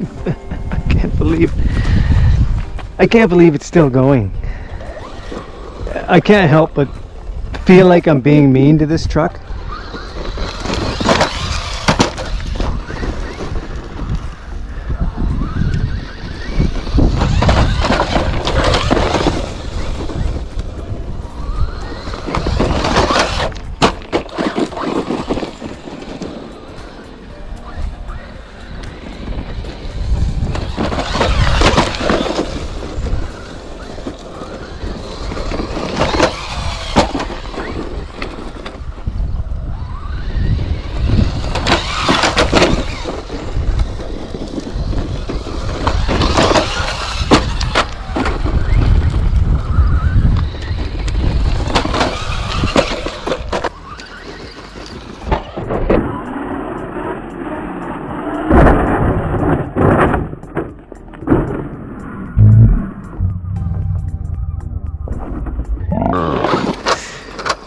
I can't believe it's still going. I can't help but feel like I'm being mean to this truck.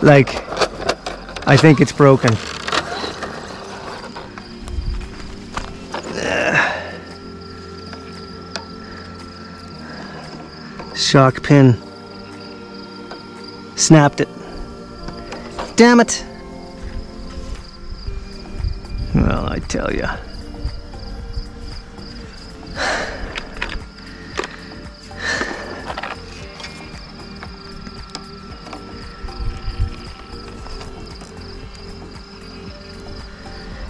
Like, I think it's broken. Shock pin. Snapped it. Damn it. Well, I tell ya.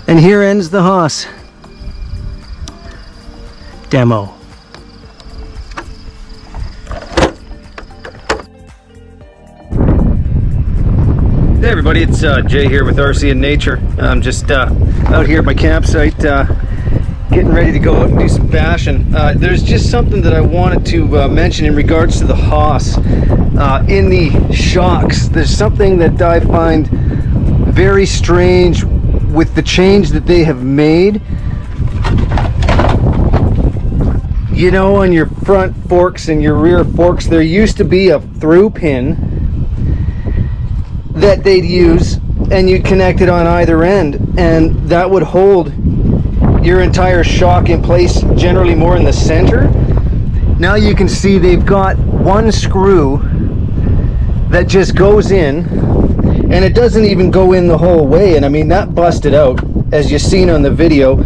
And here ends the Haas demo. Hey everybody, it's Jay here with RC in Nature. I'm just out here at my campsite getting ready to go out and do some bashing. There's just something that I wanted to mention in regards to the Haas. In the shocks, there's something that I find very strange with the change that they have made. You know, on your front forks and your rear forks, there used to be a through pin that they'd use, and you'd connect it on either end, and that would hold your entire shock in place, generally more in the center. Now you can see they've got one screw that just goes in, and it doesn't even go in the whole way, and I mean that busted out as you've seen on the video.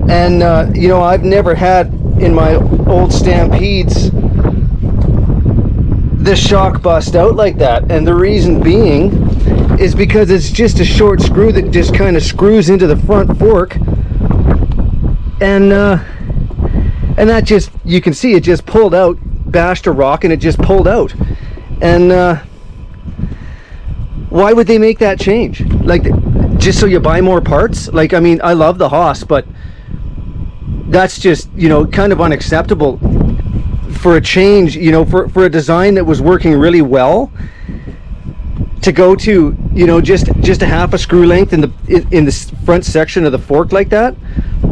And you know, I've never had in my old Stampedes the shock bust out like that, and the reason being is because it's just a short screw that just kind of screws into the front fork, and that just, you can see it just pulled out, bashed a rock and it just pulled out. And why would they make that change? Like, just so you buy more parts? Like, I mean, I love the Haas, but that's just, you know, kind of unacceptable for a change, you know, for a design that was working really well, to go to, you know, just a half a screw length in the front section of the fork like that.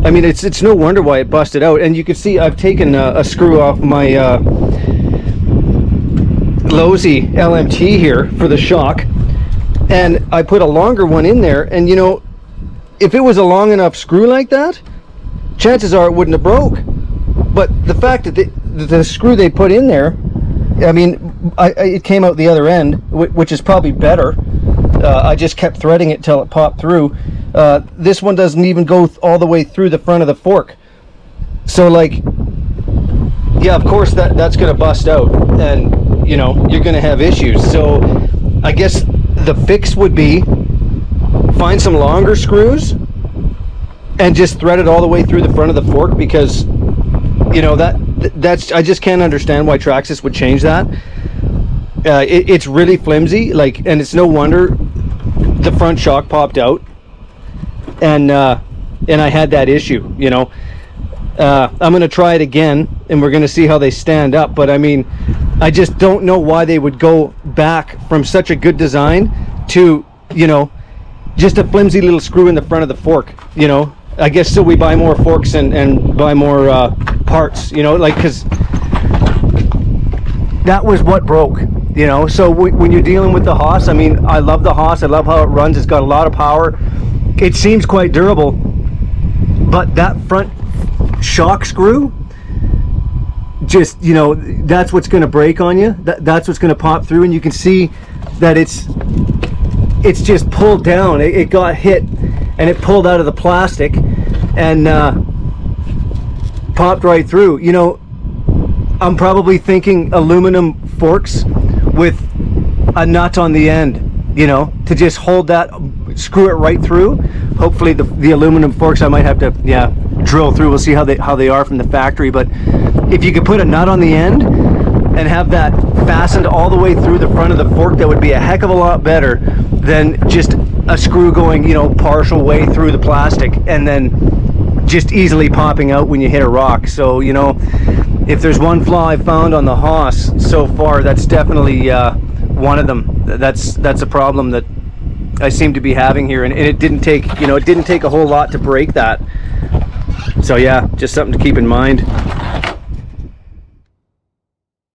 I mean, it's no wonder why it busted out. And you can see I've taken a screw off my Losi LMT here for the shock, and I put a longer one in there, and you know, if it was a long enough screw like that, chances are it wouldn't have broke. But the fact that the screw they put in there, I mean, it came out the other end, which is probably better. I just kept threading it till it popped through. This one doesn't even go all the way through the front of the fork. So like, yeah, of course that's gonna bust out, and you know, you're gonna have issues. So I guess the fix would be find some longer screws and just thread it all the way through the front of the fork, because you know, that's I just can't understand why Traxxas would change that. It's really flimsy, like, and it's no wonder the front shock popped out, and I had that issue, you know. I'm gonna try it again, and we're gonna see how they stand up. But I mean, I just don't know why they would go back from such a good design to, you know, just a flimsy little screw in the front of the fork, you know. I guess so we buy more forks and buy more parts, you know, like, because that was what broke, you know. So when you're dealing with the Haas, I mean, I love the Haas, I love how it runs, it's got a lot of power, it seems quite durable, but that front shock screw, just, you know, that's what's going to break on you. That's what's going to pop through, and you can see that it's just pulled down. It got hit and it pulled out of the plastic and popped right through. You know, I'm probably thinking aluminum forks with a nut on the end, you know, to just hold that, screw it right through. Hopefully the aluminum forks I might have to, yeah, drill through. We'll see how they are from the factory, but if you could put a nut on the end and have that fastened all the way through the front of the fork, that would be a heck of a lot better than just a screw going, you know, partial way through the plastic and then just easily popping out when you hit a rock. So, you know, if there's one flaw I've found on the Haas so far, that's definitely one of them. That's a problem that I seem to be having here, and it didn't take, you know, it didn't take a whole lot to break that. So yeah, just something to keep in mind.